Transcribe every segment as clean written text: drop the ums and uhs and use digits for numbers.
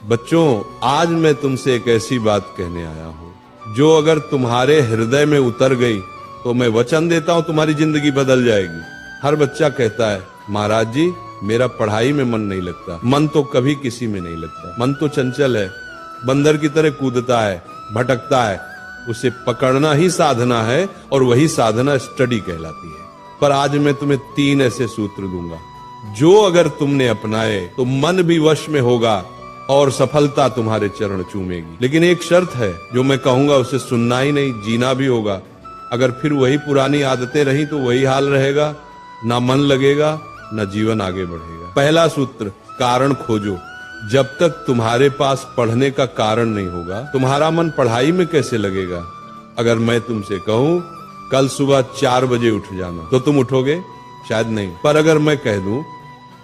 बच्चों, आज मैं तुमसे एक ऐसी बात कहने आया हूँ जो अगर तुम्हारे हृदय में उतर गई तो मैं वचन देता हूँ तुम्हारी जिंदगी बदल जाएगी। हर बच्चा कहता है, महाराज जी मेरा पढ़ाई में मन नहीं लगता। मन तो कभी किसी में नहीं लगता। मन तो चंचल है, बंदर की तरह कूदता है, भटकता है। उसे पकड़ना ही साधना है और वही साधना स्टडी कहलाती है। पर आज मैं तुम्हें 3 ऐसे सूत्र दूंगा जो अगर तुमने अपनाए तो मन भी वश में होगा और सफलता तुम्हारे चरण चूमेगी। लेकिन एक शर्त है, जो मैं कहूंगा उसे सुनना ही नहीं, जीना भी होगा। अगर फिर वही पुरानी आदतें रही तो वही हाल रहेगा, ना मन लगेगा ना जीवन आगे बढ़ेगा। पहला सूत्र, कारण खोजो। जब तक तुम्हारे पास पढ़ने का कारण नहीं होगा, तुम्हारा मन पढ़ाई में कैसे लगेगा। अगर मैं तुमसे कहूं कल सुबह 4 बजे उठ जाना, तो तुम उठोगे? शायद नहीं। पर अगर मैं कह दूं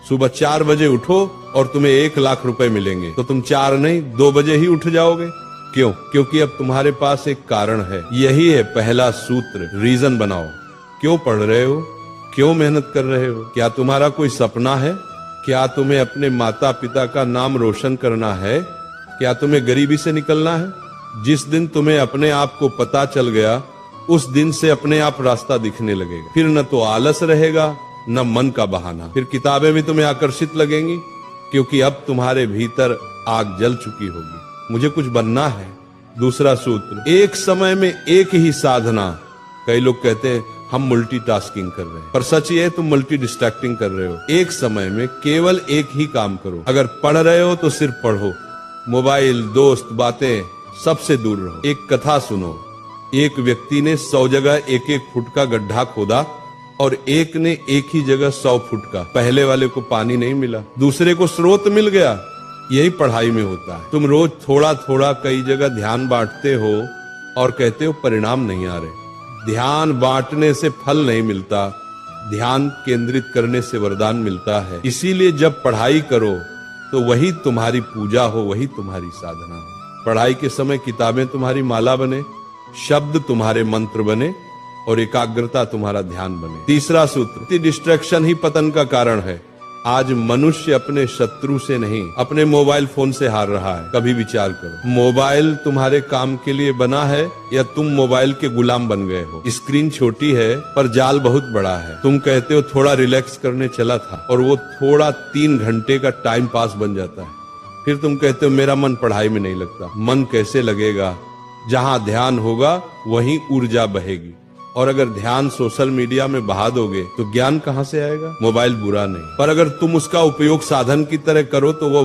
सुबह 4 बजे उठो और तुम्हें 1 लाख रुपए मिलेंगे, तो तुम 4 नहीं 2 बजे ही उठ जाओगे। क्यों? क्योंकि अब तुम्हारे पास एक कारण है। यही है पहला सूत्र, रीजन बनाओ। क्यों पढ़ रहे हो? क्यों मेहनत कर रहे हो? क्या तुम्हारा कोई सपना है? क्या तुम्हें अपने माता पिता का नाम रोशन करना है? क्या तुम्हें गरीबी से निकलना है? जिस दिन तुम्हें अपने आप को पता चल गया, उस दिन से अपने आप रास्ता दिखने लगेगा। फिर न तो आलस रहेगा न मन का बहाना। फिर किताबें भी तुम्हें आकर्षित लगेंगी, क्योंकि अब तुम्हारे भीतर आग जल चुकी होगी। मुझे कुछ बनना है। दूसरा सूत्र, एक समय में एक ही साधना। कई लोग कहते हैं हम मल्टीटास्किंग कर रहे हैं, पर सच ये है तुम मल्टी डिस्ट्रैक्टिंग कर रहे हो। एक समय में केवल एक ही काम करो। अगर पढ़ रहे हो तो सिर्फ पढ़ो, मोबाइल, दोस्त, बातें सबसे दूर रहो। एक कथा सुनो। एक व्यक्ति ने 100 जगह 1-1 फुट का गड्ढा खोदा और एक ने एक ही जगह 100 फुट का। पहले वाले को पानी नहीं मिला, दूसरे को स्रोत मिल गया। यही पढ़ाई में होता है। तुम रोज थोड़ा थोड़ा कई जगह ध्यान बांटते हो और कहते हो परिणाम नहीं आ रहे। ध्यान बांटने से फल नहीं मिलता, ध्यान केंद्रित करने से वरदान मिलता है। इसीलिए जब पढ़ाई करो तो वही तुम्हारी पूजा हो, वही तुम्हारी साधना हो। पढ़ाई के समय किताबें तुम्हारी माला बने, शब्द तुम्हारे मंत्र बने और एकाग्रता तुम्हारा ध्यान बने। तीसरा सूत्र, डिस्ट्रैक्शन ही पतन का कारण है। आज मनुष्य अपने शत्रु से नहीं, अपने मोबाइल फोन से हार रहा है। कभी विचार करो, मोबाइल तुम्हारे काम के लिए बना है या तुम मोबाइल के गुलाम बन गए हो? स्क्रीन छोटी है पर जाल बहुत बड़ा है। तुम कहते हो थोड़ा रिलैक्स करने चला था और वो थोड़ा 3 घंटे का टाइम पास बन जाता है। फिर तुम कहते हो मेरा मन पढ़ाई में नहीं लगता। मन कैसे लगेगा? जहां ध्यान होगा वहीं ऊर्जा बहेगी। और अगर ध्यान सोशल मीडिया में बहा दोगे तो ज्ञान कहां से आएगा? मोबाइल बुरा नहीं, पर अगर तुम उसका उपयोग साधन की तरह करो तो वो